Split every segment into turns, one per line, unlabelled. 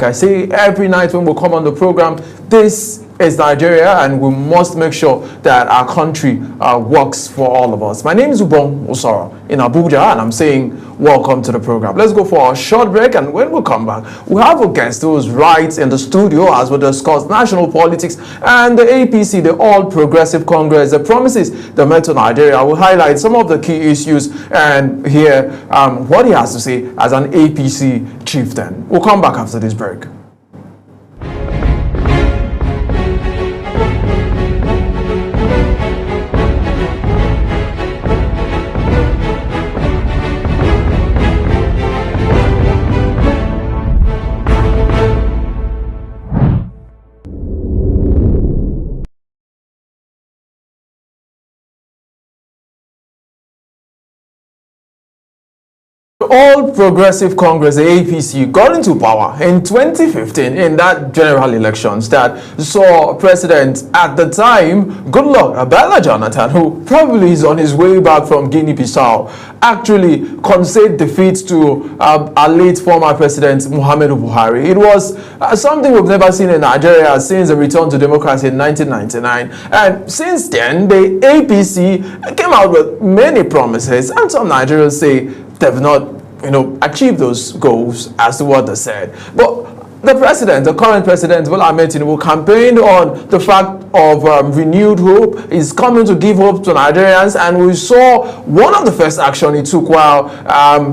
Like I say every night when we come on the program, this is Nigeria, and we must make sure that our country works for all of us. My name is Ubong Osoro in Abuja, and I'm saying welcome to the program. Let's go for a short break, and when we come back, we have a guest who is right in the studio as we discuss national politics and the APC, the All Progressive Congress, the promises they made to Nigeria. We'll highlight some of the key issues and hear what he has to say as an APC chieftain. We'll come back after this break. All Progressive Congress, the APC, got into power in 2015 in that general elections that saw President at the time, Goodluck Ebele Jonathan, who probably is on his way back from Guinea-Bissau, actually concede defeat to our late former President Muhammadu Buhari. It was something we've never seen in Nigeria since the return to democracy in 1999. And since then, the APC came out with many promises, and some Nigerians say they've not achieve those goals as to what they said. But the president, the current president, Bola Ahmed Tinubu, campaigned on the fact of renewed hope. Is coming to give hope to Nigerians, and we saw one of the first action he took while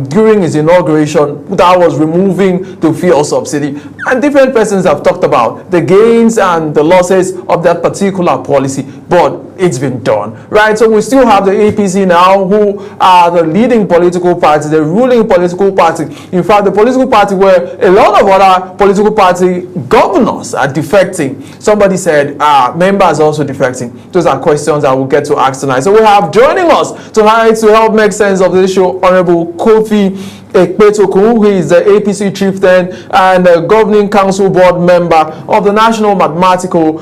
during his inauguration, that was removing the fuel subsidy. And different persons have talked about the gains and the losses of that particular policy, but it's been done, right? So we still have the APC now, who are the leading political party, the ruling political party. In fact, the political party where a lot of other political party governors are defecting. Somebody said members also defecting. Those are questions I will get to ask tonight. So we have joining us tonight to help make sense of the issue, Honorable Kofi Ekpetokun, who is the APC chieftain and the governing council board member of the National Mathematical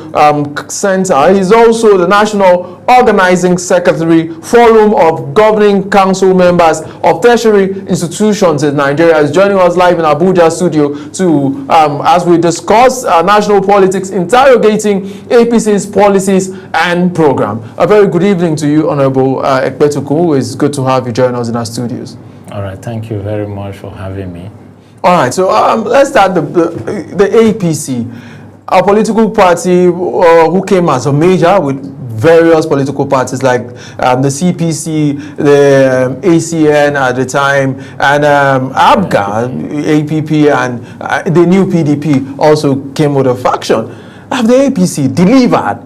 Center. He's also the National Organizing Secretary, Forum of Governing Council Members of Tertiary Institutions in Nigeria. He's joining us live in Abuja studio to, as we discuss national politics, interrogating APC's policies and program. A very good evening to you, Honorable Ekpetokun. It's good to have you join us in our studios.
All right, thank you very much for having me.
All right, so let's start the APC, a political party who came as a major with various political parties like the CPC, the ACN at the time, and ABGA, APP, and the new PDP also came with a faction. Have the APC delivered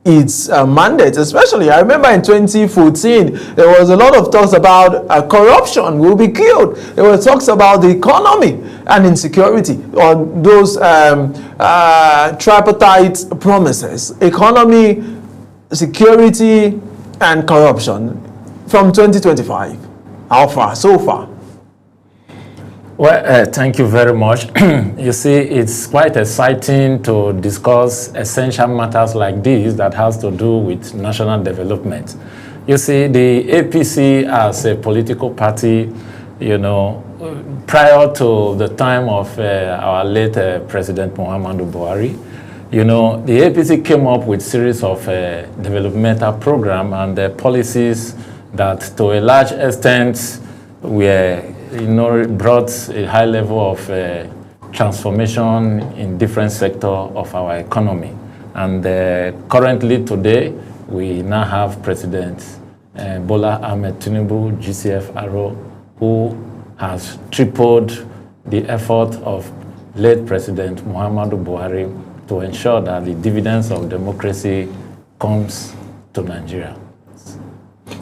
its mandate? Especially, I remember in 2014, there was a lot of talks about corruption will be killed. There were talks about the economy and insecurity on those tripartite promises: economy, security, and corruption. From 2025, how far so far?
Well, thank you very much. You see, it's quite exciting to discuss essential matters like this that has to do with national development. You see, the APC as a political party, prior to the time of our late President Muhammadu Buhari, the APC came up with a series of developmental programs and policies that to a large extent were brought a high level of transformation in different sectors of our economy. And currently today, we now have President Bola Ahmed Tinubu, GCFRO, who has tripled the effort of late President Muhammadu Buhari to ensure that the dividends of democracy comes to Nigeria.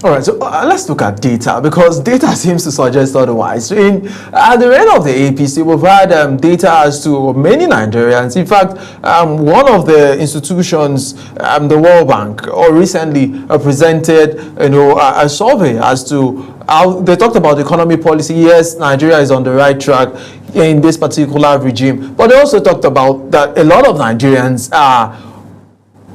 All right, so let's look at data, because data seems to suggest otherwise. At the end of the APC, we've had data as to many Nigerians. In fact, one of the institutions, the World Bank, recently presented a survey as to how they talked about economy policy. Yes, Nigeria is on the right track in this particular regime, but they also talked about that a lot of Nigerians are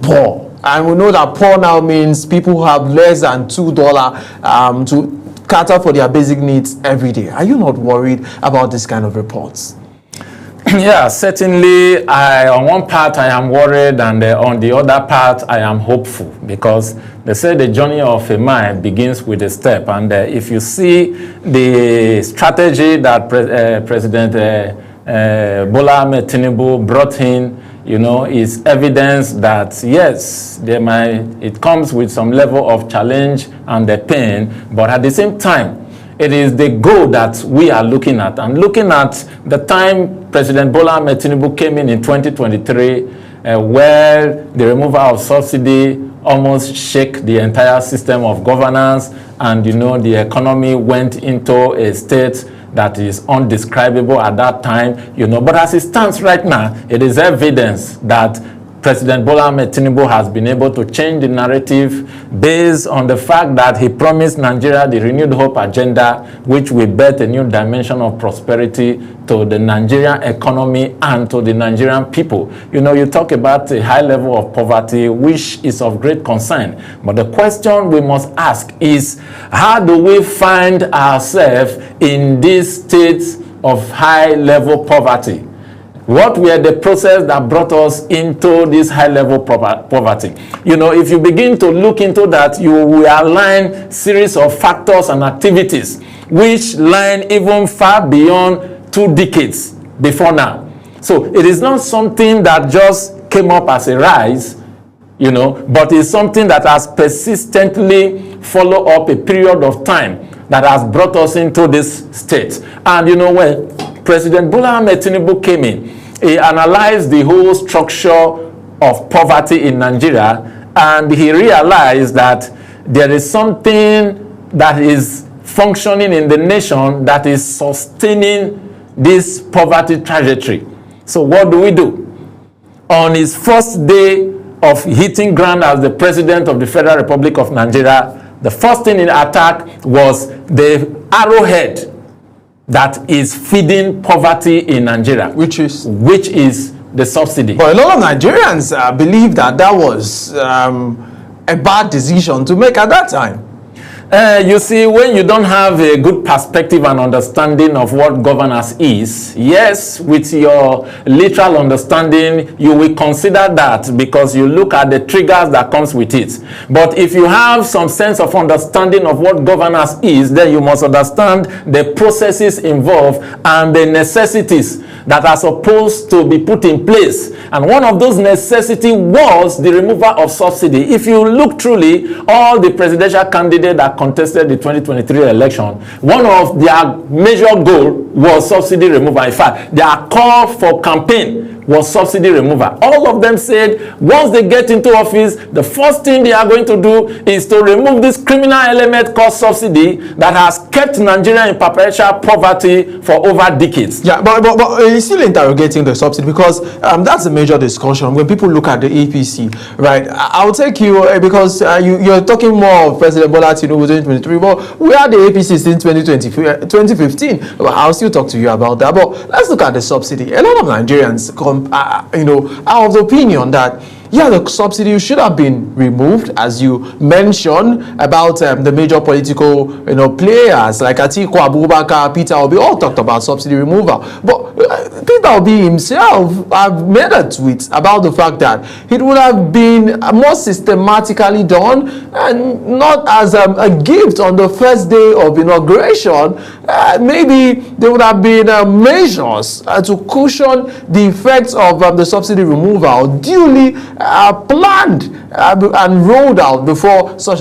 poor. And we know that poor now means people who have less than $2 to cater for their basic needs every day. Are you not worried about this kind of reports?
Yeah, certainly. On one part, I am worried, and on the other part, I am hopeful, because they say the journey of a man begins with a step. And if you see the strategy that President Bola Ahmed Tinubu brought in, you know, is evidence that yes, it comes with some level of challenge and the pain, but at the same time, it is the goal that we are looking at. And looking at the time President Bola Ahmed Tinubu came in 2023, where the removal of subsidy almost shook the entire system of governance, and you know, the economy went into a state that is undescribable at that time, you know. But as it stands right now, it is evidence that President Bola Ahmed Tinubu has been able to change the narrative based on the fact that he promised Nigeria the renewed hope agenda, which will bet a new dimension of prosperity to the Nigerian economy and to the Nigerian people. You know, you talk about a high level of poverty, which is of great concern. But the question we must ask is, how do we find ourselves in this state of high level poverty? What were the process that brought us into this high-level poverty? You know, if you begin to look into that, you will align series of factors and activities which line even far beyond 2 decades before now. So it is not something that just came up as a rise, you know, but it's something that has persistently followed up a period of time that has brought us into this state. And you know, when President Bola Ahmed Tinubu came in, he analyzed the whole structure of poverty in Nigeria, and he realized that there is something that is functioning in the nation that is sustaining this poverty trajectory. So what do? On his first day of hitting ground as the President of the Federal Republic of Nigeria, the first thing in attack was the arrowhead that is feeding poverty in Nigeria, which is the subsidy.
But a lot of Nigerians believe that was a bad decision to make at that time.
You see, when you don't have a good perspective and understanding of what governance is, yes, with your literal understanding, you will consider that because you look at the triggers that comes with it. But if you have some sense of understanding of what governance is, then you must understand the processes involved and the necessities that are supposed to be put in place. And one of those necessities was the removal of subsidy. If you look truly, all the presidential candidates that contested the 2023 election, one of their major goal was subsidy removal. In fact, their call for campaign was subsidy removal. All of them said once they get into office, the first thing they are going to do is to remove this criminal element called subsidy that has kept Nigeria in perpetual poverty for over decades.
Yeah, but you're still interrogating the subsidy, because that's a major discussion when people look at the APC, right? I'll take you because you're talking more of President Bola Tinubu 2023, but we had the APC since 2015. I'll still talk to you about that. But let's look at the subsidy. A lot of Nigerians are of the opinion that the subsidy should have been removed, as you mentioned about the major political players like Atiku Abubakar, Peter Obi, all talked about subsidy removal. But Peter Obi himself made a tweet about the fact that it would have been more systematically done and not as a gift on the first day of inauguration. Maybe there would have been measures to cushion the effects of the subsidy removal duly planned and rolled out before such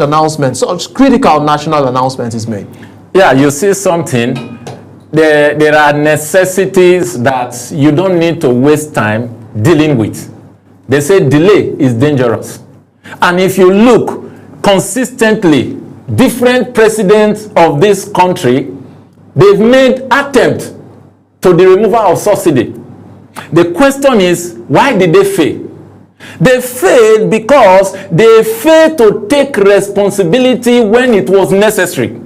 critical national announcement is made.
Yeah, you see something. There are necessities that you don't need to waste time dealing with. They say delay is dangerous. And if you look consistently, different presidents of this country, they've made attempt to the removal of subsidy. The question is, why did they fail? They failed because they failed to take responsibility when it was necessary.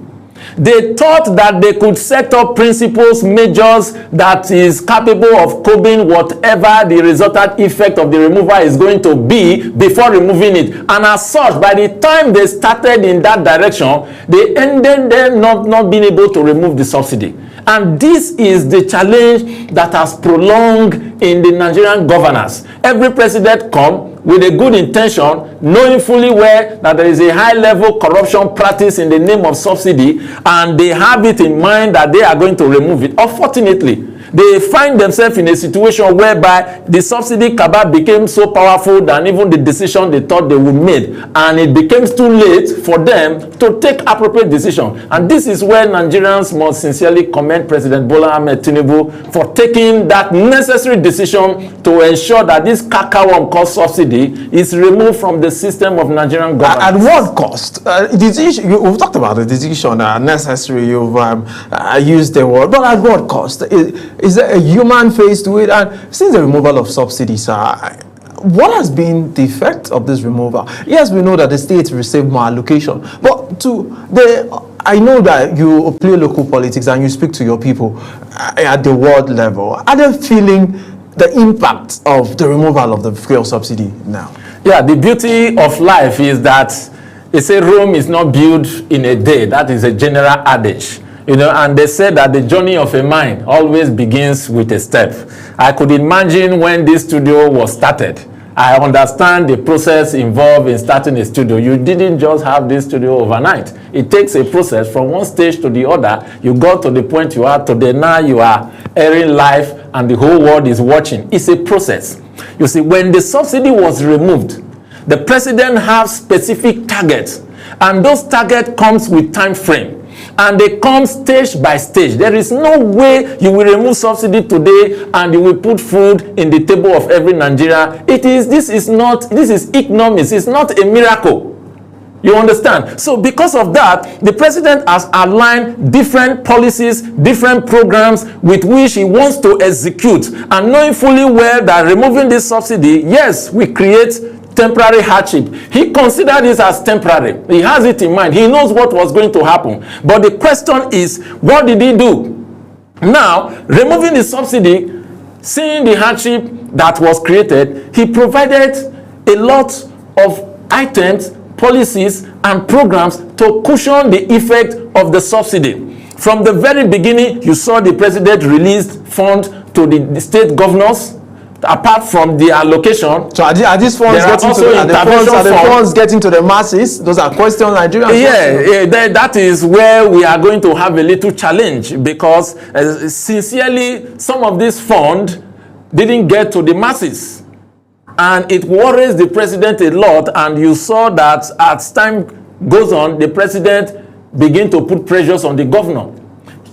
They thought that they could set up principles, measures that is capable of curbing whatever the resultant effect of the removal is going to be before removing it. And as such, by the time they started in that direction, they ended them not being able to remove the subsidy. And this is the challenge that has prolonged in the Nigerian governance. Every president come with a good intention, knowing fully well that there is a high-level corruption practice in the name of subsidy, and they have it in mind that they are going to remove it. Unfortunately, they find themselves in a situation whereby the subsidy cabal became so powerful than even the decision they thought they would make, and it became too late for them to take appropriate decision. And this is where Nigerians must sincerely commend President Bola Ahmed Tinubu for taking that necessary decision to ensure that this cacawan called subsidy is removed from the system of Nigerian government.
At what cost? We've talked about the decision necessary. You've used the word, but at what cost? Is there a human face to it? And since the removal of subsidies, what has been the effect of this removal? Yes, we know that the states receive more allocation, but I know that you play local politics and you speak to your people at the world level. Are they feeling the impact of the removal of the fuel subsidy now?
Yeah, the beauty of life is that they say Rome is not built in a day. That is a general adage. You know, and they said that the journey of a mind always begins with a step. I could imagine when this studio was started. I understand the process involved in starting a studio. You didn't just have this studio overnight. It takes a process from one stage to the other. You got to the point you are today. Now you are airing live and the whole world is watching. It's a process. You see, when the subsidy was removed, the president has specific targets, and those targets comes with time frame. And they come stage by stage. There is no way you will remove subsidy today and you will put food in the table of every Nigerian. This is economics. It's not a miracle. You understand? So because of that, the president has aligned different policies, different programs with which he wants to execute. And knowing fully well that removing this subsidy, yes, we create temporary hardship. He considered this as temporary. He has it in mind. He knows what was going to happen. But the question is, what did he do? Now, removing the subsidy, seeing the hardship that was created, he provided a lot of items, policies, and programs to cushion the effect of the subsidy. From the very beginning, you saw the president released funds to the state governors. Apart from the allocation,
so are these funds getting to the masses? Those are questions Nigerians.
Yeah, that is where we are going to have a little challenge, because sincerely, some of these funds didn't get to the masses, and it worries the president a lot. And you saw that as time goes on, the president begin to put pressures on the governor.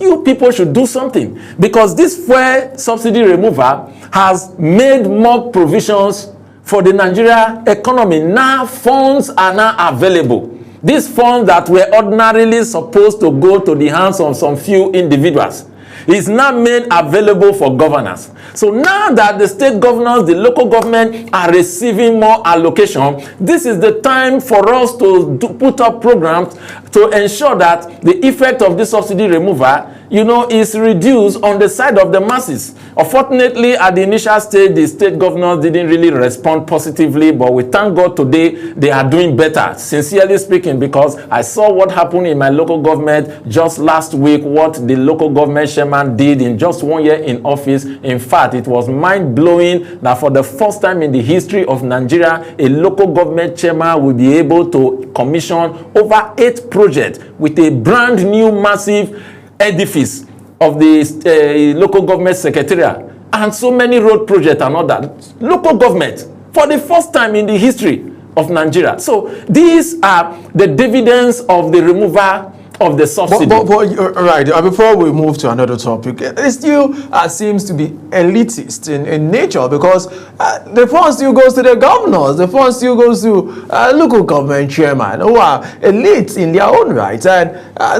You people should do something, because this fuel subsidy removal has made more provisions for the Nigeria economy. Now funds are now available. These funds that were ordinarily supposed to go to the hands of some few individuals is now made available for governors. So now that the state governors, the local government are receiving more allocation, this is the time for us to put up programs to ensure that the effect of this subsidy removal, is reduced on the side of the masses. Unfortunately, at the initial stage, the state governors didn't really respond positively, but we thank God today they are doing better, sincerely speaking, because I saw what happened in my local government just last week, what the local government chairman did in just 1 year in office. In fact, it was mind-blowing that for the first time in the history of Nigeria, a local government chairman will be able to commission over 8 projects with a brand new massive edifice of the local government secretariat, and so many road projects and all that. Local government, for the first time in the history of Nigeria. So these are the dividends of the removal of the subsidy.
But right, before we move to another topic, it still seems to be elitist in nature, because the fund still goes to the governors, the fund still goes to local government chairman, who are elites in their own right, and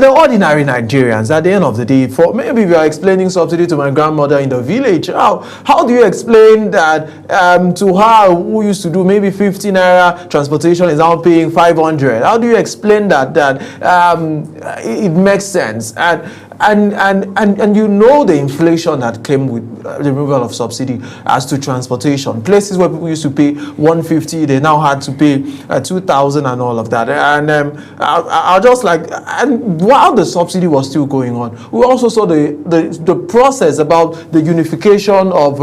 the ordinary Nigerians, at the end of the day, for maybe we are explaining subsidy to my grandmother in the village. How do you explain that to her who used to do maybe 50 naira transportation is now paying 500? How do you explain that it makes sense? And And you know the inflation that came with the removal of subsidy as to transportation. Places where people used to pay 150, they now had to pay 2,000 and all of that. And I just like, and while the subsidy was still going on, we also saw the process about the unification of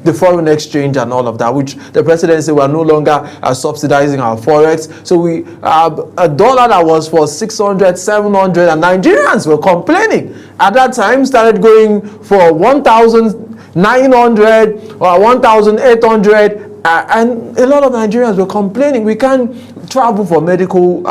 the foreign exchange and all of that, which the president said we are no longer subsidizing our forex. So we a dollar that was for 600, 700, and Nigerians were complaining at that time, started going for 1,900 or 1,800. And a lot of Nigerians were complaining. We can't travel for medical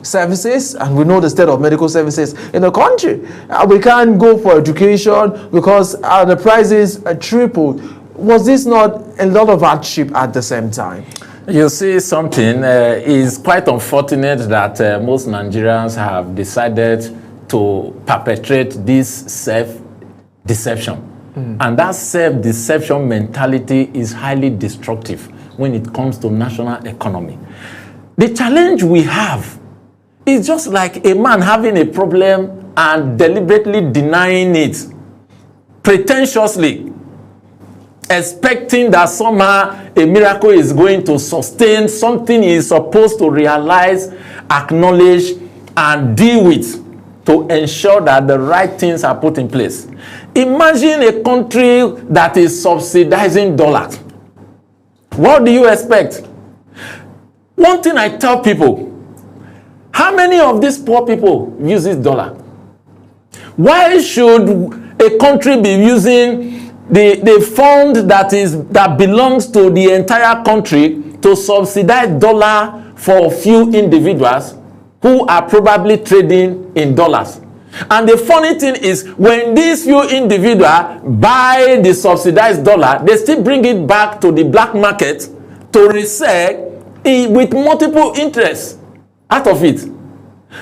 services, and we know the state of medical services in the country. We can't go for education because the prices tripled. Was this not a lot of hardship at the same time?
You see, something is quite unfortunate that most Nigerians have decided to perpetrate this self-deception. And that self-deception mentality is highly destructive when it comes to national economy. The challenge we have is just like a man having a problem and deliberately denying it, pretentiously, expecting that somehow a miracle is going to sustain something he is supposed to realize, acknowledge, and deal with to ensure that the right things are put in place. Imagine a country that is subsidizing dollars. What do you expect? One thing I tell people, how many of these poor people use this dollar? Why should a country be using the fund that belongs to the entire country to subsidize dollar for a few individuals who are probably trading in dollars? And the funny thing is, when these few individuals buy the subsidized dollar, they still bring it back to the black market to resell with multiple interests out of it.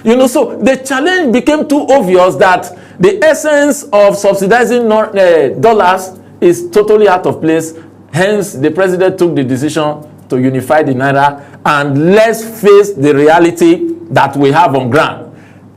You know, so the challenge became too obvious that the essence of subsidizing dollars is totally out of place. Hence, the president took the decision to unify the naira, and let's face the reality that we have on ground.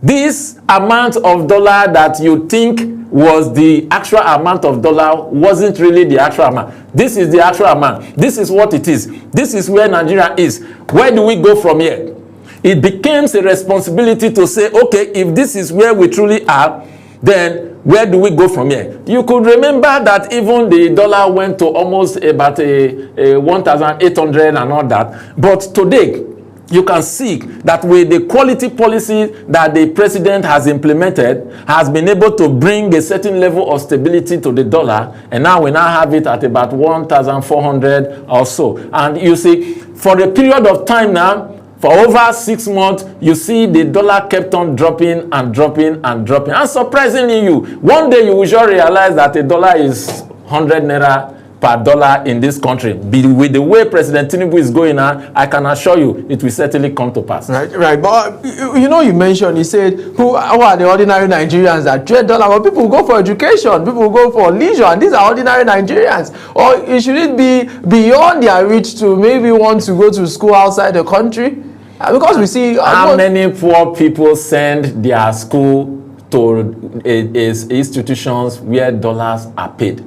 This amount of dollar that you think was the actual amount of dollar wasn't really the actual amount. This is the actual amount. This is what it is. This is where Nigeria is. Where do we go from here? It becomes a responsibility to say, okay, if this is where we truly are, then where do we go from here? You could remember that even the dollar went to almost about 1,800 and all that. But today, you can see that with the quality policy that the president has implemented, has been able to bring a certain level of stability to the dollar, and now we now have it at about 1,400 or so. And you see, for a period of time now, for over 6 months, you see the dollar kept on dropping and dropping and dropping. And surprisingly, one day you will sure realize that a dollar is 100 naira per dollar in this country. With the way President Tinubu is going on, I can assure you it will certainly come to pass.
Right. But you know, you mentioned, you said, who are the ordinary Nigerians that trade dollar? Well, people go for education, people go for leisure, and these are ordinary Nigerians. Or should it be beyond their reach to maybe want to go to school outside the country? Because we see
how many poor people send their school to institutions where dollars are paid.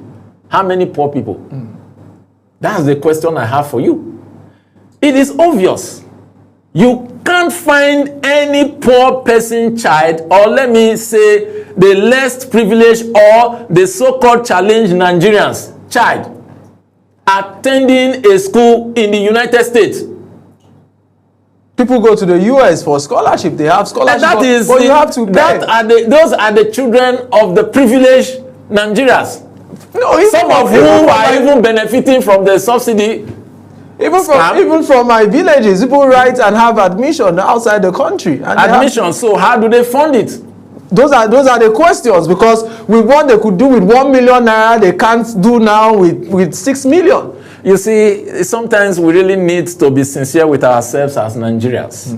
How many poor people? That's the question I have for you. It is obvious. You can't find any poor person child, or let me say the less privileged or the so-called challenged Nigerians child, attending a school in the United States.
People go to the US for scholarship. They have scholarship, but you have to pay.
Those are the children of the privileged Nigerians.
No,
some of whom are even benefiting from the subsidy.
Even from my villages, people write and have admission outside the country.
And so how do they fund it?
Those are the questions, because with what they could do with 1 million naira, they can't do now with 6 million.
You see, sometimes we really need to be sincere with ourselves as Nigerians.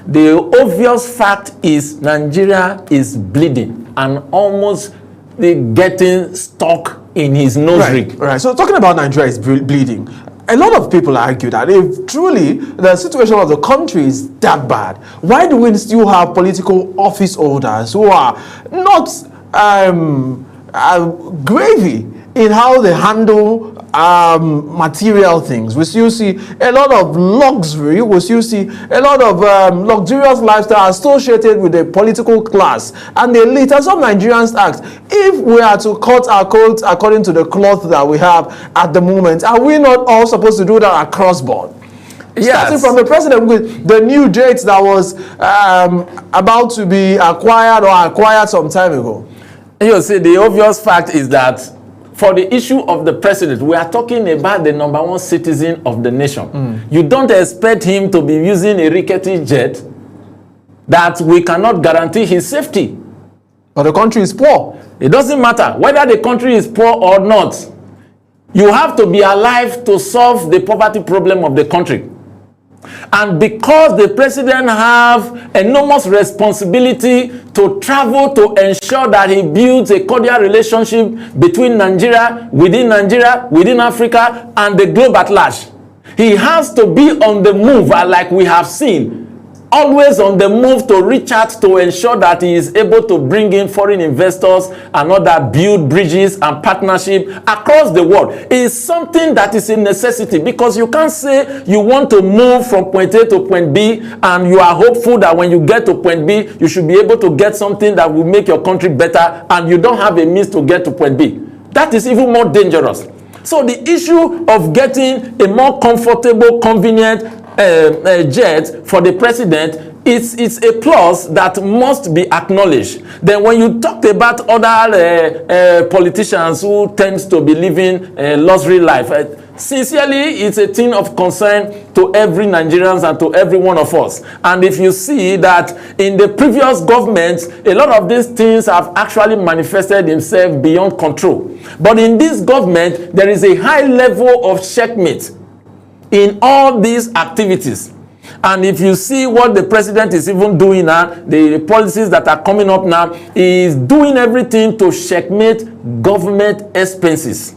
The obvious fact is Nigeria is bleeding and almost getting stuck in his nose rig.
Right. So talking about Nigeria is bleeding, a lot of people argue that if truly the situation of the country is that bad, why do we still have political office holders who are not gravy in how they handle material things. We still see a lot of luxury. We still see a lot of luxurious lifestyle associated with the political class and the elite. And some Nigerians ask, if we are to cut our coats according to the cloth that we have at the moment, are we not all supposed to do that across board? Yes. Starting from the president with the new jet that was about to be acquired some time ago.
You see, the obvious fact is that for the issue of the president, we are talking about the number one citizen of the nation. You don't expect him to be using a rickety jet that we cannot guarantee his safety.
But the country is poor.
It doesn't matter whether the country is poor or not. You have to be alive to solve the poverty problem of the country. And because the president have enormous responsibility to travel to ensure that he builds a cordial relationship between Nigeria, within Africa, and the globe at large. He has to be on the move, like we have seen, always on the move to reach out to ensure that he is able to bring in foreign investors and other build bridges and partnership across the world. It is something that is a necessity, because you can't say you want to move from point A to point B and you are hopeful that when you get to point B, you should be able to get something that will make your country better, and you don't have a means to get to point B. That is even more dangerous. So the issue of getting a more comfortable, convenient jet for the president, it's a plus that must be acknowledged. Then when you talk about other politicians who tends to be living a luxury life, sincerely, it's a thing of concern to every Nigerians and to every one of us. And if you see that in the previous governments, a lot of these things have actually manifested themselves beyond control. But in this government, there is a high level of checkmate in all these activities. And if you see what the president is even doing now, the policies that are coming up now, he is doing everything to checkmate government expenses,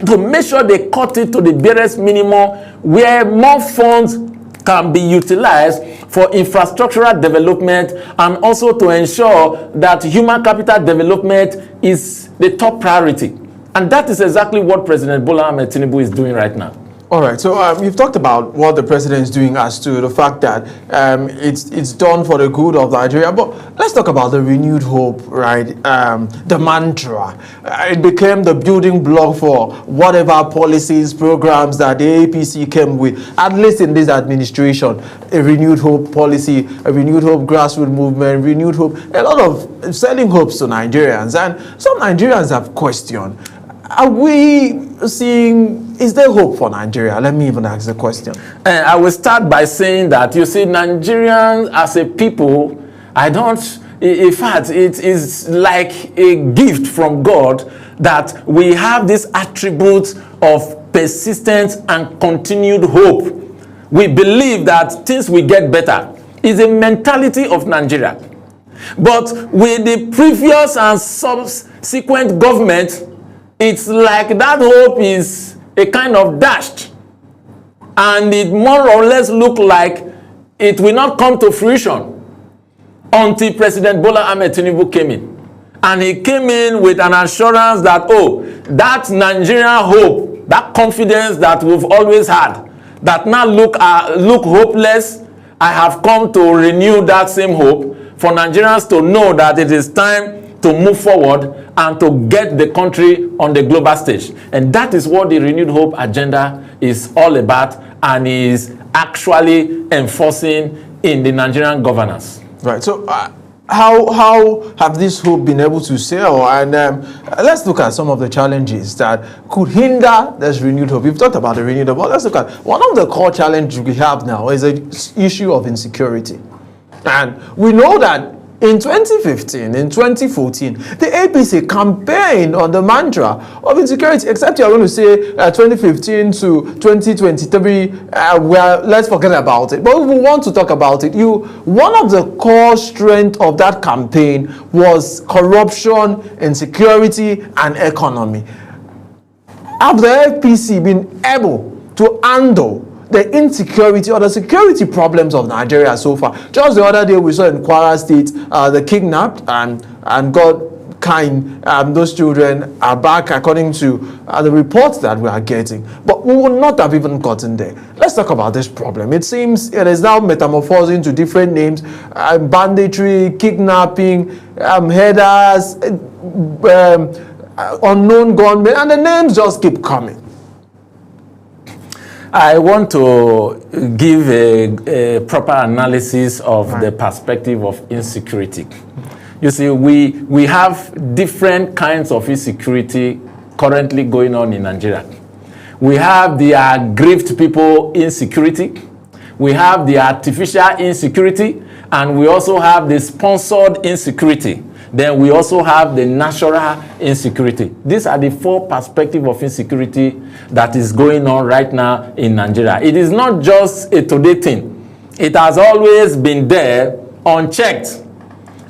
to make sure they cut it to the barest minimum, where more funds can be utilized for infrastructural development, and also to ensure that human capital development is the top priority. And that is exactly what President Bola Ahmed Tinubu is doing right now.
All right, so you've talked about what the president is doing as to the fact that it's done for the good of Nigeria, but let's talk about the renewed hope, right? The mantra. It became the building block for whatever policies, programs that the APC came with, at least in this administration. A renewed hope policy, a renewed hope grassroots movement, renewed hope, a lot of selling hopes to Nigerians. And some Nigerians have questioned, are we seeing, is there hope for Nigeria? Let me even ask the question.
I will start by saying that, you see, Nigerians as a people, in fact, it is like a gift from God that we have this attribute of persistence and continued hope. We believe that things will get better. It's a mentality of Nigeria. But with the previous and subsequent government, it's like that hope is a kind of dashed, and it more or less look like it will not come to fruition until President Bola Ahmed Tinubu came in. And he came in with an assurance that, oh, that Nigerian hope, that confidence that we've always had, that now look hopeless, I have come to renew that same hope for Nigerians to know that it is time to move forward and to get the country on the global stage. And that is what the Renewed Hope agenda is all about, and is actually enforcing in the Nigerian governance.
Right. So how have this hope been able to sail? And let's look at some of the challenges that could hinder this renewed hope. We've talked about the renewed hope, but let's look at one of the core challenges we have now is the issue of insecurity. And we know that in 2015, in 2014, the APC campaigned on the mantra of insecurity, except you're going to say 2015 to 2023, well, let's forget about it. But if we want to talk about it, one of the core strengths of that campaign was corruption, insecurity, and economy. Have the APC been able to handle the insecurity or the security problems of Nigeria so far? Just the other day we saw in Kwara State, the kidnapped and got those children are back according to the reports that we are getting. But we will not have even gotten there. Let's talk about this problem. It seems it is now metamorphosing to different names: banditry, kidnapping, headers, unknown gunmen, and the names just keep coming.
I want to give a proper analysis of the perspective of insecurity. You see, we have different kinds of insecurity currently going on in Nigeria. We have the aggrieved people insecurity, we have the artificial insecurity, and we also have the sponsored insecurity. Then we also have the natural insecurity. These are the four perspectives of insecurity that is going on right now in Nigeria. It is not just a today thing. It has always been there, unchecked.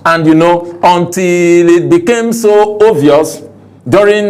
And you know, until it became so obvious during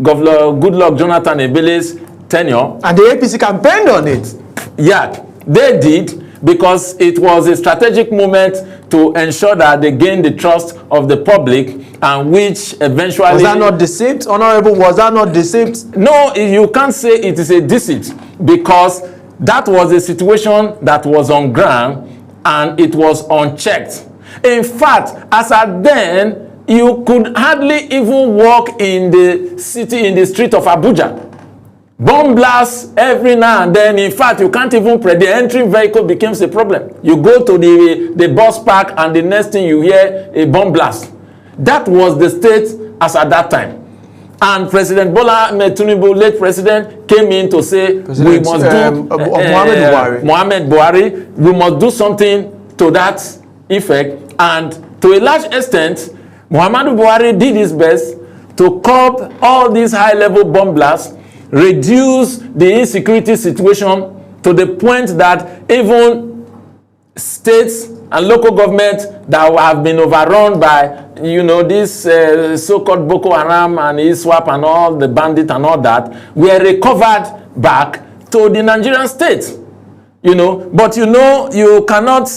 Governor Goodluck Jonathan Ebele's tenure.
And the APC campaigned on it.
Yeah, they did, because it was a strategic moment to ensure that they gained the trust of the public, and which eventually...
Was that not deceit, Honorable? Was that not deceit?
No, you can't say it is a deceit, because that was a situation that was on ground and it was unchecked. In fact, as at then, you could hardly even walk in the city, in the street of Abuja. Bomb blasts every now and then. In fact, you can't even pray. The entry vehicle becomes a problem. You go to the bus park and the next thing you hear, a bomb blast. That was the state as at that time. And President Bola Ahmed Tinubu, late president, came in to say, we must do Muhammad Buhari, we must do something to that effect. And to a large extent, Muhammadu Buhari did his best to curb all these high-level bomb blasts, reduce the insecurity situation to the point that even states and local governments that have been overrun by, you know, this so-called Boko Haram and ISWAP and all the bandits and all that, were recovered back to the Nigerian state. You know, but you know, you cannot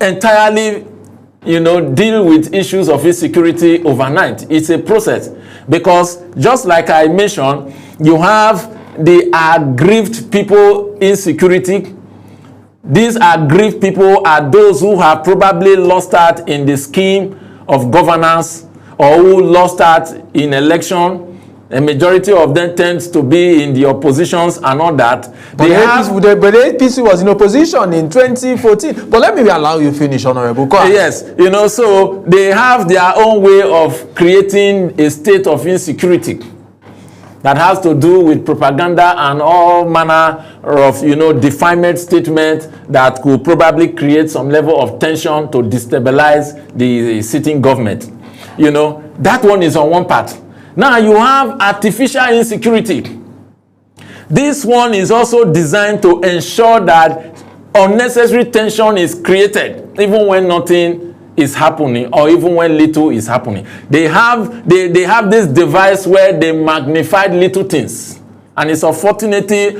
entirely, you know, deal with issues of insecurity overnight. It's a process, because just like I mentioned, you have the aggrieved people insecurity. These aggrieved people are those who have probably lost out in the scheme of governance, or who lost out in election. A majority of them tends to be in the oppositions and all that.
But the APC was in opposition in 2014. But let me allow you finish, Honorable.
Yes, you know, so they have their own way of creating a state of insecurity that has to do with propaganda and all manner of, you know, defiant statements that could probably create some level of tension to destabilize the sitting government. You know, that one is on one part. Now you have artificial insecurity. This one is also designed to ensure that unnecessary tension is created, even when nothing is happening, or even when little is happening. They have this device where they magnified little things. And it's unfortunately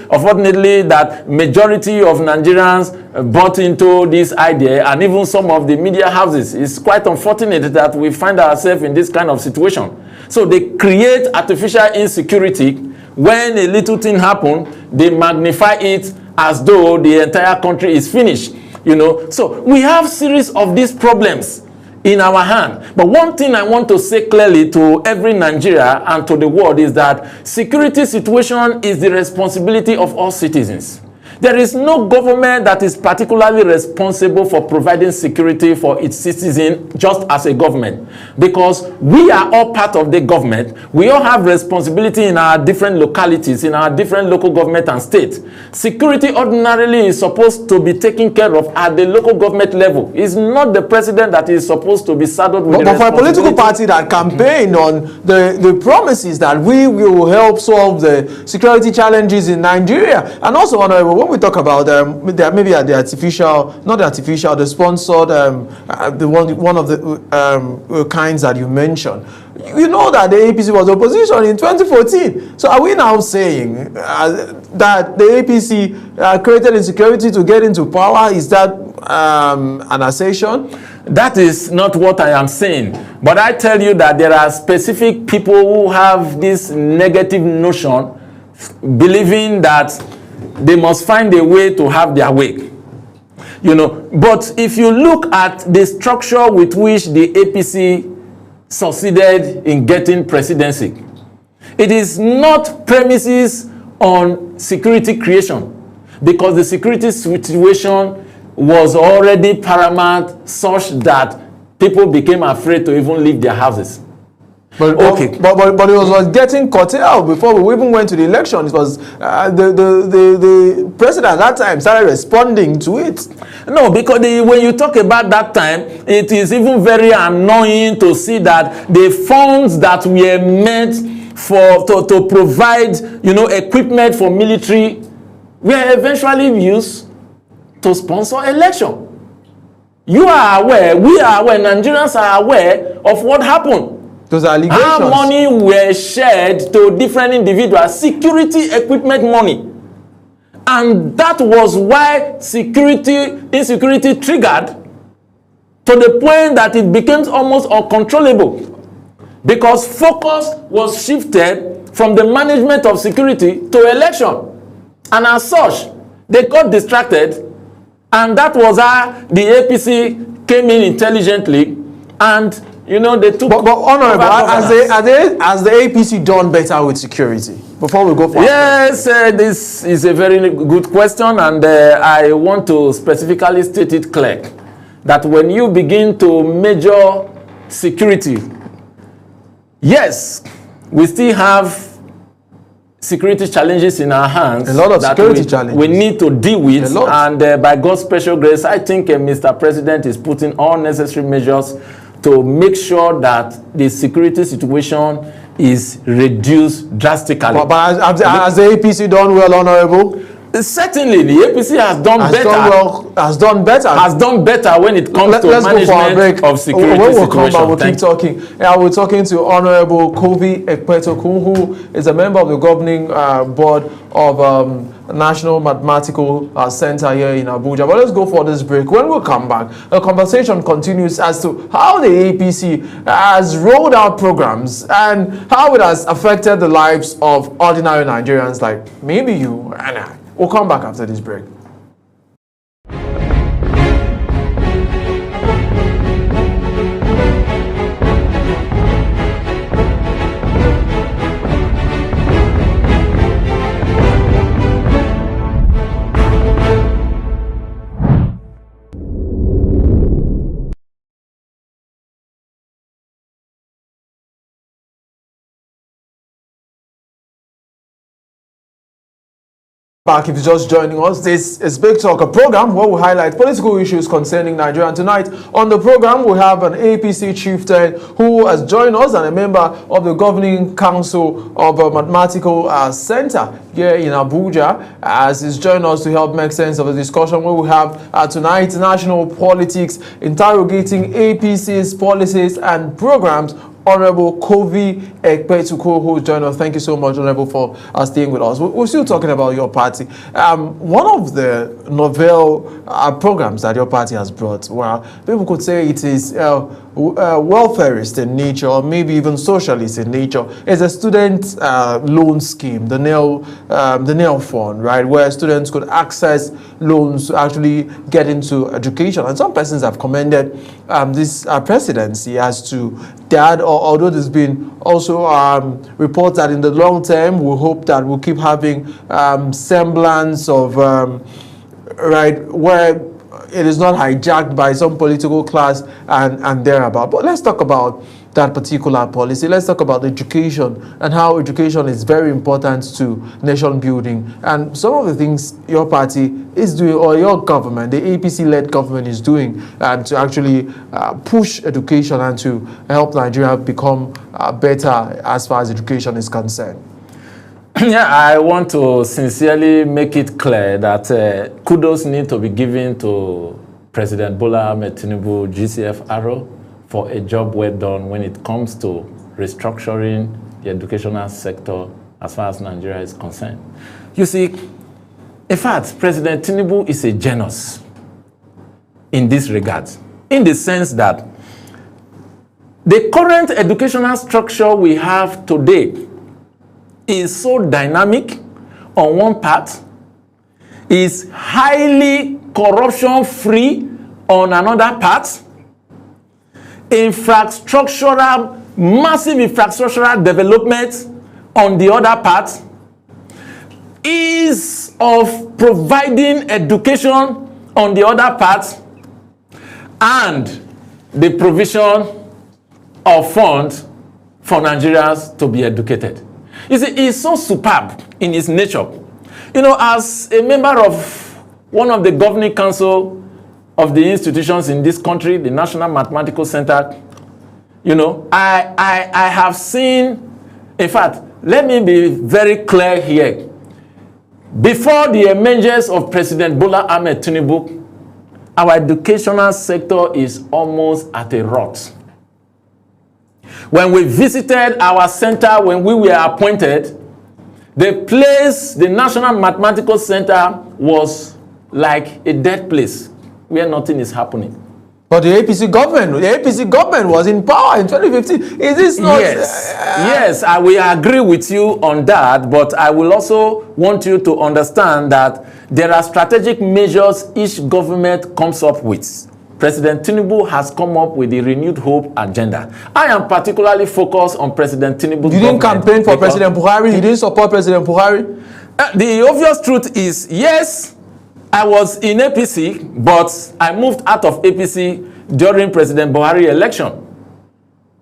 that majority of Nigerians bought into this idea, and even some of the media houses. It's quite unfortunate that we find ourselves in this kind of situation. So they create artificial insecurity. When a little thing happens, they magnify it as though the entire country is finished. You know, so we have series of these problems in our hand. But one thing I want to say clearly to every Nigeria and to the world is that security situation is the responsibility of all citizens. There is no government that is particularly responsible for providing security for its citizens just as a government, because we are all part of the government. We all have responsibility in our different localities, in our different local government and state. Security ordinarily is supposed to be taken care of at the local government level. It's not the president that is supposed to be saddled with
but for a political party that campaign on the promises that we will help solve the security challenges in Nigeria, and also, Honorable, when we talk about maybe the artificial, not the artificial, the sponsored, the one of the kinds that you mentioned. You know that the APC was opposition in 2014. So are we now saying that the APC created insecurity to get into power? Is that an assertion?
That is not what I am saying. But I tell you that there are specific people who have this negative notion, believing that they must find a way to have their way. You know, but if you look at the structure with which the APC succeeded in getting presidency, it is not premises on security creation, because the security situation was already paramount such that people became afraid to even leave their houses.
But it was getting curtailed before we even went to the election. It was the president at that time started responding to it.
No, because when you talk about that time, it is even very annoying to see that the funds that were meant for to provide, you know, equipment for military were eventually used to sponsor election. You are aware, we are aware, Nigerians are aware of what happened.
Those allegations.
How money were shared to different individuals, security equipment money. And that was why insecurity triggered to the point that it became almost uncontrollable. Because focus was shifted from the management of security to election. And as such, they got distracted. And that was how the APC came in intelligently, and you know they took.
But honorable, has the APC done better with security? Before we go further.
Yes, this is a very good question, and I want to specifically state it clear that when you begin to measure security, yes, we still have security challenges in our hands.
A lot of security challenges
we need to deal with, and by God's special grace, I think Mr. President is putting all necessary measures to make sure that the security situation is reduced drastically.
But has the APC done well, honorable?
Certainly, the APC has done better. Has done better when it comes to management of security
when we'll
situation.
Come back, we'll keep talking. We're talking to Honorable Kovi Ekpetokun, who is a member of the governing board of National Mathematical Center here in Abuja. But let's go for this break. When we come back, the conversation continues as to how the APC has rolled out programs and how it has affected the lives of ordinary Nigerians like maybe you and I. We'll come back after this break. Back if you're just joining us, this is Big Talk, a program where we highlight political issues concerning Nigeria. And tonight on the program we have an APC chieftain who has joined us and a member of the governing council of a mathematical center here in Abuja, as he's joined us to help make sense of the discussion where we have tonight national politics, interrogating APC's policies and programs. Honorable Kovi Ekpetokun, who joined us. Thank you so much, Honorable, for staying with us. We're still talking about your party. One of the novel programs that your party has brought, well, people could say it is welfarist in nature, or maybe even socialist in nature, is a student loan scheme, the NEL fund, right, where students could access loans to actually get into education. And some persons have commended this presidency as to that, although there's been also reports that in the long term, we hope that we'll keep having semblance of, right, where it is not hijacked by some political class and thereabout. But let's talk about that particular policy. Let's talk about education and how education is very important to nation building. And some of the things your party is doing, or your government, the APC-led government is doing to actually push education and to help Nigeria become better as far as education is concerned.
Yeah, I want to sincerely make it clear that kudos need to be given to President Bola Ahmed Tinubu, GCFRO, for a job well done when it comes to restructuring the educational sector as far as Nigeria is concerned. You see, in fact, President Tinubu is a genius in this regard. in the sense that the current educational structure we have today is so dynamic on one part, is highly corruption-free on another part, massive infrastructural development on the other part, ease of providing education on the other part, and the provision of funds for Nigerians to be educated. You see, it's so superb in its nature. You know, as a member of one of the governing council of the institutions in this country, the National Mathematical Center, you know, I have seen, in fact, let me be very clear here. Before the emergence of President Bola Ahmed Tinubu, our educational sector is almost at a rot. When we visited our center, when we were appointed, the National Mathematical Center was like a dead place where nothing is happening.
But the APC government was in power in 2015. Is this not?
Yes, I will agree with you on that, but I will also want you to understand that there are strategic measures each government comes up with. President Tinubu has come up with the Renewed Hope agenda. I am particularly focused on President Tinubu's
You didn't campaign for President Buhari? You didn't support President Buhari?
The obvious truth is, yes, I was in APC, but I moved out of APC during President Buhari election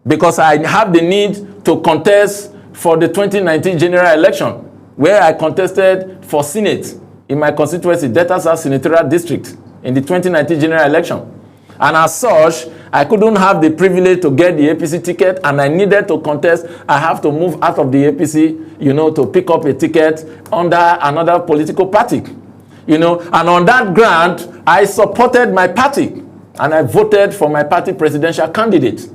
because I have the need to contest for the 2019 general election, where I contested for Senate in my constituency, Delta South Senatorial District, in the 2019 general election. And as such, I couldn't have the privilege to get the APC ticket, and I needed to contest. I have to move out of the APC, you know, to pick up a ticket under another political party. You know, and on that ground, I supported my party, and I voted for my party presidential candidate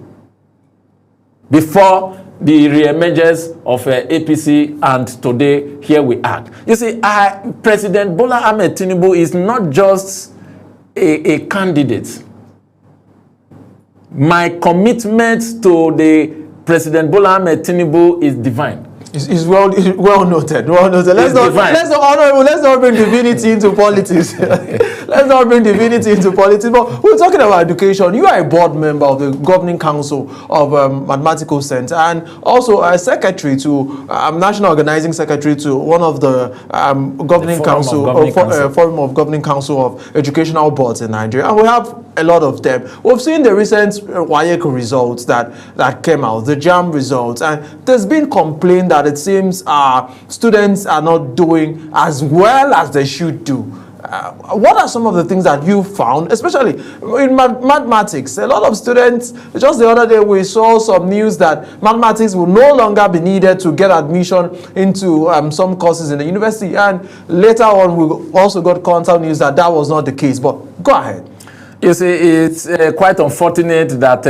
before the re-emergence of APC, and today, here we are. You see, President Bola Ahmed Tinubu is not just a candidate. My commitment to the President Bola Ahmed Tinubu is divine.
It's well noted. Well noted. Let's not bring divinity into politics. Let's not bring divinity into politics. But we're talking about education. You are a board member of the Governing Council of Mathematical Center, and also a secretary to National Organizing Secretary to one of the Governing Council Forum of Governing Council of Educational Boards in Nigeria. And we have a lot of them. We've seen the recent WAEC results that came out, the JAM results, and there's been complaint that it seems students are not doing as well as they should do. What are some of the things that you found, especially in mathematics? A lot of students, just the other day we saw some news that mathematics will no longer be needed to get admission into some courses in the university, and later on we also got counter news that was not the case. But go ahead.
You see, it's quite unfortunate that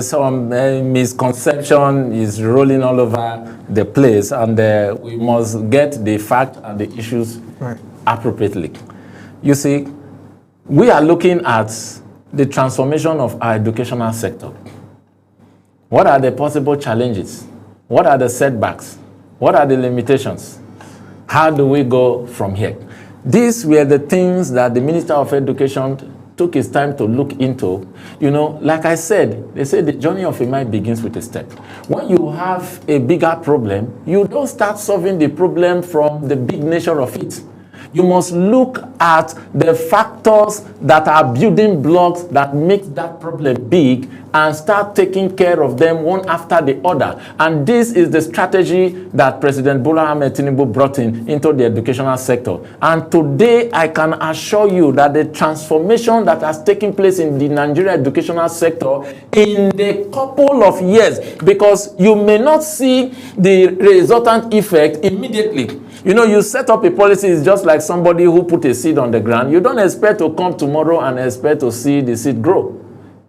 some misconception is rolling all over the place, and we must get the fact and the issues appropriately. You see, we are looking at the transformation of our educational sector. What are the possible challenges? What are the setbacks? What are the limitations? How do we go from here? These were the things that the Minister of Education took his time to look into. You know, like I said, they say the journey of a man begins with a step. When you have a bigger problem, you don't start solving the problem from the big nature of it. You must look at the factors that are building blocks that make that problem big and start taking care of them one after the other. And this is the strategy that President Bola Ahmed Tinubu brought into the educational sector. And today, I can assure you that the transformation that has taken place in the Nigerian educational sector in the couple of years, because you may not see the resultant effect immediately. You know, you set up a policy, it's just like somebody who put a seed on the ground. You don't expect to come tomorrow and expect to see the seed grow.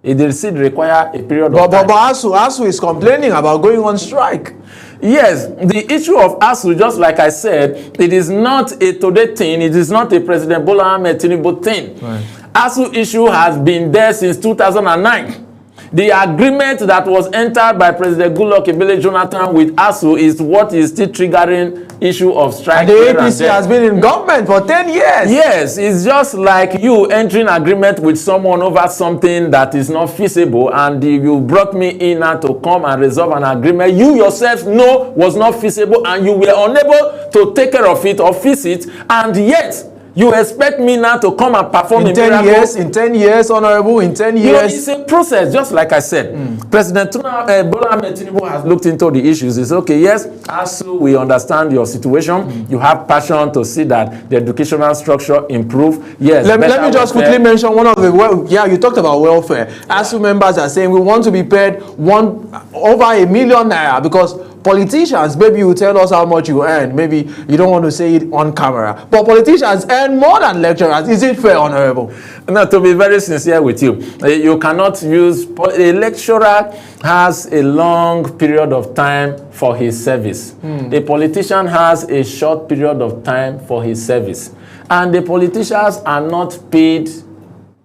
The seed requires a period of time.
But ASU is complaining about going on strike.
Yes, the issue of ASU, just like I said, it is not a today thing. It is not a President Bola Ahmed Tinubu thing. Right. ASU issue has been there since 2009. The agreement that was entered by President Goodluck Ebele Jonathan with ASU is what is still triggering issue of strike.
And the APC has been in government for 10 years.
Yes, it's just like you entering agreement with someone over something that is not feasible, and you brought me in now to come and resolve an agreement you yourself know was not feasible, and you were unable to take care of it or fix it, and yet you expect me now to come and perform
in 10 years, in 10 years, Honorable, in 10 years.
You know, it's a process, just like I said. President Bola Ahmed Tinubu has looked into the issues. It's okay, yes, ASU, we understand your situation. You have passion to see that the educational structure improve. Yes.
Let me just quickly mention one of the, you talked about welfare. ASU members are saying we want to be paid over $1 million naira because politicians, maybe you tell us how much you earn. Maybe you don't want to say it on camera. But politicians earn more than lecturers. Is it fair, Honorable?
No, to be very sincere with you, you cannot use... A lecturer has a long period of time for his service. A politician has a short period of time for his service. And the politicians are not paid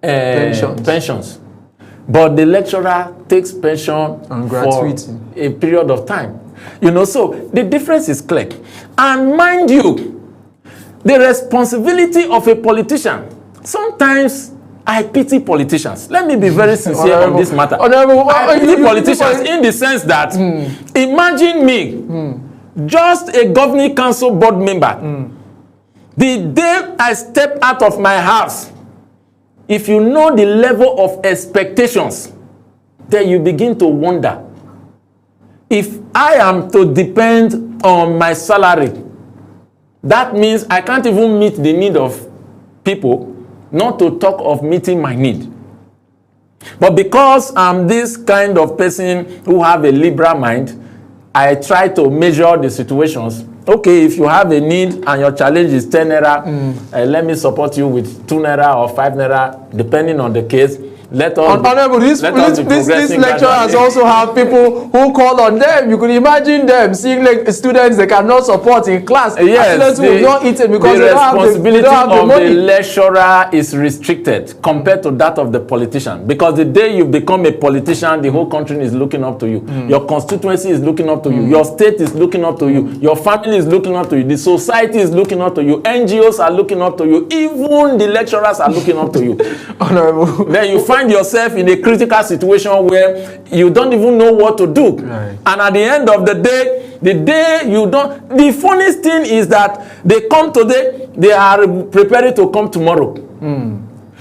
pensions. But the lecturer takes pension for a period of time. You know, so the difference is clear. And mind you, the responsibility of a politician, sometimes I pity politicians. Let me be very sincere on this matter. I pity politicians in the sense that, imagine me, just a governing council board member. The day I step out of my house, if you know the level of expectations, then you begin to wonder. If I am to depend on my salary, that means I can't even meet the need of people, not to talk of meeting my need. But because I'm this kind of person who have a liberal mind, I try to measure the situations. Okay, if you have a need and your challenge is 10 naira, let me support you with 2 naira or 5 naira, depending on the case. Let us
Honorable, this lecture has also have people who call on them. You could imagine them seeing like students they cannot support in class.
Yes,
students will not eat it because
the responsibility of
the
lecturer is restricted compared to that of the politician. Because the day you become a politician, the whole country is looking up to you. Your constituency is looking up to you. Your state is looking up to you. Your family is looking up to you. The society is looking up to you. NGOs are looking up to you. Even the lecturers are looking up to you. Honorable. Then you find yourself in a critical situation where you don't even know what to do. Right. And at the end of the day you don't... The funniest thing is that they come today, they are preparing to come tomorrow.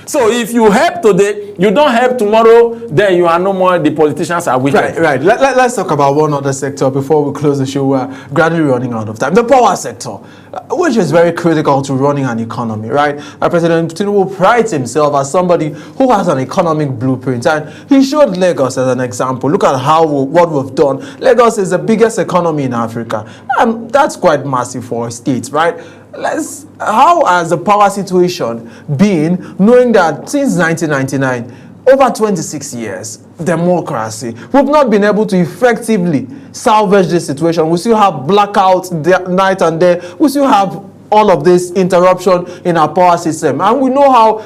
So if you help today, you don't help tomorrow, then you are no more, the politicians are wicked.
Right. Let's talk about one other sector before we close the show. We're gradually running out of time. The power sector, which is very critical to running an economy, right? President Tinubu prides himself as somebody who has an economic blueprint, and he showed Lagos as an example. Look at what we've done. Lagos is the biggest economy in Africa, and that's quite massive for a state, right? How has the power situation been, knowing that since 1999, over 26 years, democracy, we've not been able to effectively salvage this situation. We still have blackouts night and day. We still have all of this interruption in our power system. And we know how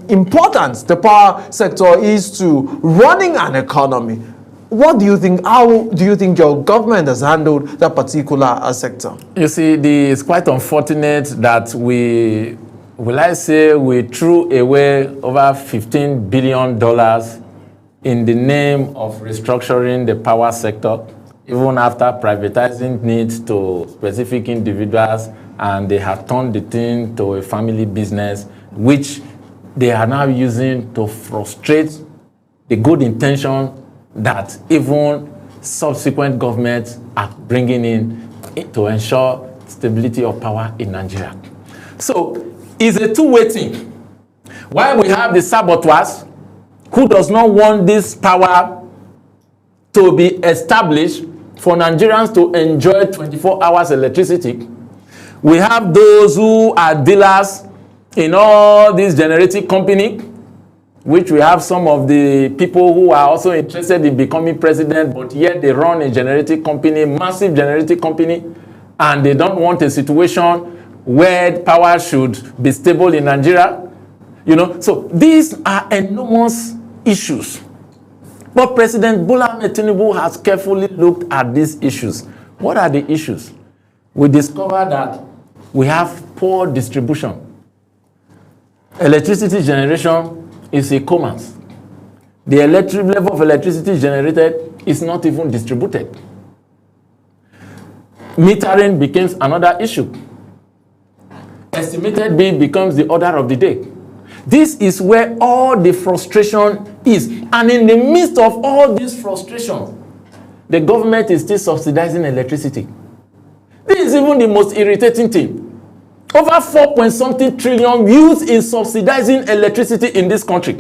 important the power sector is to running an economy. What do you think? How do you think your government has handled that particular sector? You see,
it's quite unfortunate that we threw away over $15 billion in the name of restructuring the power sector, even after privatizing it to specific individuals, and they have turned the thing to a family business, which they are now using to frustrate the good intention that even subsequent governments are bringing in to ensure stability of power in Nigeria. So it's a two-way thing. While we have the saboteurs who does not want this power to be established for Nigerians to enjoy 24 hours electricity, we have those who are dealers in all these generating company, which we have some of the people who are also interested in becoming president, but yet they run a generating company, massive generating company, and they don't want a situation where power should be stable in Nigeria. You know, so these are enormous issues. But President Bola Ahmed Tinubu has carefully looked at these issues. What are the issues? We discovered that we have poor distribution. Electricity generation is a commerce. The electric level of electricity generated is not even distributed. Metering becomes another issue. Estimated bill becomes the order of the day. This is where all the frustration is. And in the midst of all this frustration, the government is still subsidizing electricity. This is even the most irritating thing. Over 4-point-something trillion used in subsidizing electricity in this country.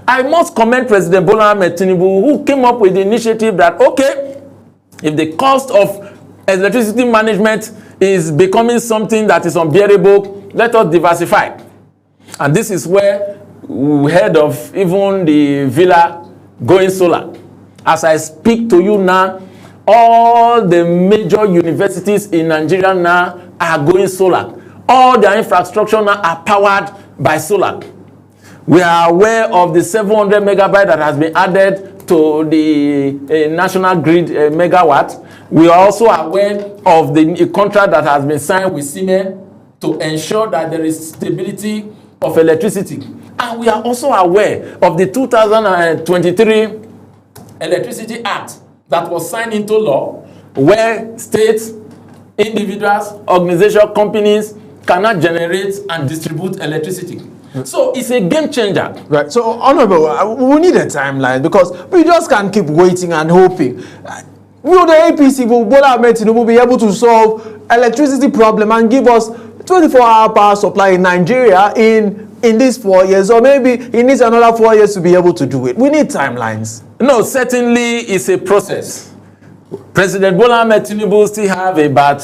I must commend President Bola Ahmed Tinubu, who came up with the initiative that, okay, if the cost of electricity management is becoming something that is unbearable, let us diversify. And this is where we heard of even the villa going solar. As I speak to you now, all the major universities in Nigeria now are going solar. All their infrastructure now are powered by solar. We are aware of the 700 megabyte that has been added to the national grid megawatt. We are also aware of the contract that has been signed with Siemens to ensure that there is stability of electricity. And we are also aware of the 2023 Electricity Act that was signed into law, where states, individuals, organizations, companies cannot generate and distribute electricity. So it's a game changer.
Right. So, Honorable, we need a timeline because we just can't keep waiting and hoping. Will the APC, will Bola Ahmed Tinubu be able to solve electricity problem and give us 24-hour power supply in Nigeria in these 4 years? Or maybe he needs another 4 years to be able to do it. We need timelines.
No, certainly it's a process. President Bola Ahmed Tinubu still have about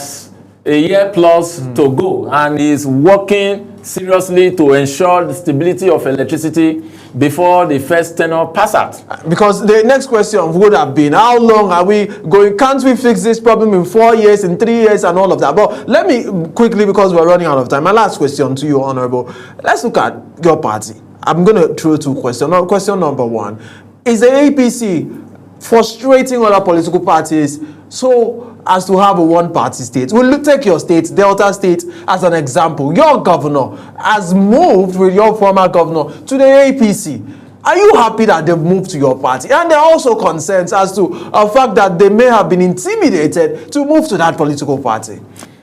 a year plus to go, and is working seriously to ensure the stability of electricity before the first tenure pass out.
Because the next question would have been, how long are we going? Can't we fix this problem in 4 years, in 3 years, and all of that? But let me quickly, because we're running out of time, my last question to you, Honorable. Let's look at your party. I'm going to throw two questions. Question number one, is the APC frustrating other political parties so as to have a one-party state? We'll take your state, Delta State, as an example. Your governor has moved with your former governor to the APC. Are you happy that they've moved to your party? And there are also concerns as to the fact that they may have been intimidated to move to that political party.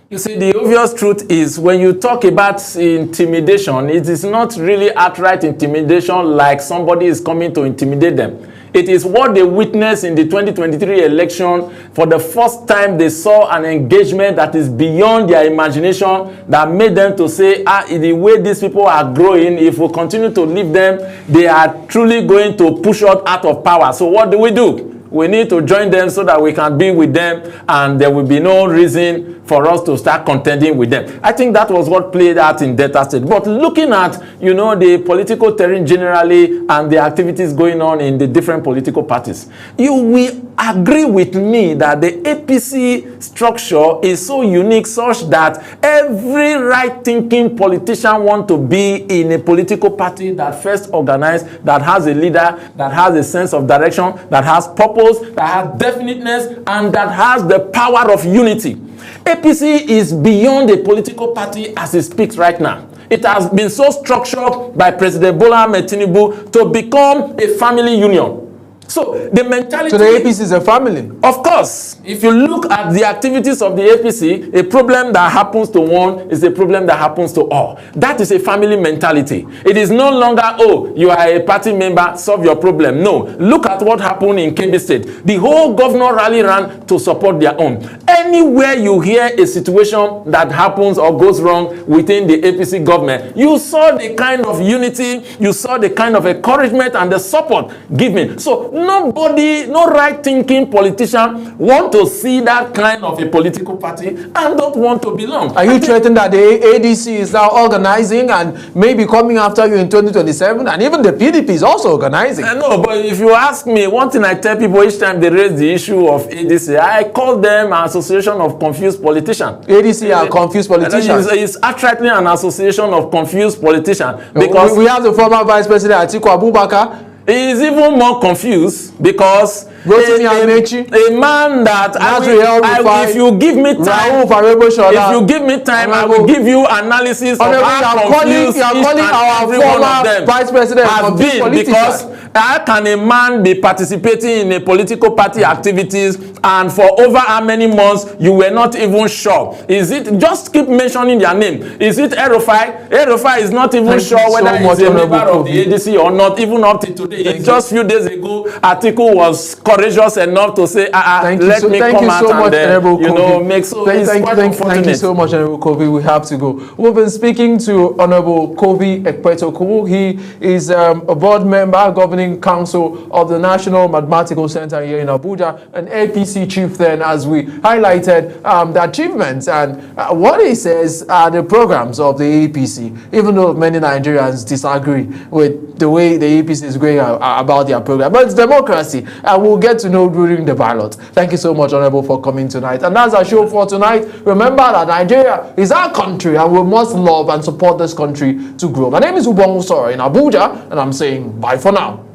You see, the obvious truth is when you talk about intimidation, it is not really outright intimidation like somebody is coming to intimidate them. It is what they witnessed in the 2023 election. For the first time, they saw an engagement that is beyond their imagination that made them to say, the way these people are growing, if we continue to leave them, they are truly going to push us out of power. So what do? We need to join them so that we can be with them, and there will be no reason for us to start contending with them. I think that was what played out in Delta State. But looking at, the political terrain generally and the activities going on in the different political parties, you will agree with me that the APC structure is so unique such that every right-thinking politician wants to be in a political party that first organized, that has a leader, that has a sense of direction, that has purpose, that has definiteness, and that has the power of unity. APC is beyond a political party as it speaks right now. It has been so structured by President Bola Ahmed Tinubu to become a family union. So the mentality...
So the APC is a family?
Of course. If you look at the activities of the APC, a problem that happens to one is a problem that happens to all. That is a family mentality. It is no longer, you are a party member, solve your problem. No. Look at what happened in Kebbi State. The whole governor rally ran to support their own. Anywhere you hear a situation that happens or goes wrong within the APC government, you saw the kind of unity, you saw the kind of encouragement and the support given. So Nobody, no right-thinking politician want to see that kind of a political party and don't want to belong.
Are you threatening that the ADC is now organizing and maybe coming after you in 2027? And even the PDP is also organizing.
No, but if you ask me, one thing I tell people each time they raise the issue of ADC, I call them an association of confused politicians.
ADC are confused politicians.
It's actually an association of confused politicians. Because
we have the former Vice President Atiku Abubakar.
He is even more confused because a man that if you give me time, if you give me time, I will give you analysis of how confused each and every one of them
Vice President
have been, because how can a man be participating in a political party activities and for over how many months you were not even sure? Is it, just keep mentioning their name, is it El-Rufai? El-Rufai is not even sure whether he's a member of the ADC or not, even up to today. Just few days ago, Atiku was courageous enough to say, let me come out and make so.
Thank you so much, Honorable Kobe. We have to go. We've been speaking to Honorable Kobe Ekpetoku. He is a board member, governing council of the National Mathematical Center here in Abuja, an APC chieftain, as we highlighted the achievements and what he says are the programs of the APC, even though many Nigerians disagree with the way the APC is going about their program. But it's democracy, and we'll get to know during the ballot. Thank you so much, Honorable, for coming tonight. And that's our show for tonight. Remember that Nigeria is our country, and we must love and support this country to grow. My name is Ubongo Sora in Abuja, and I'm saying bye for now.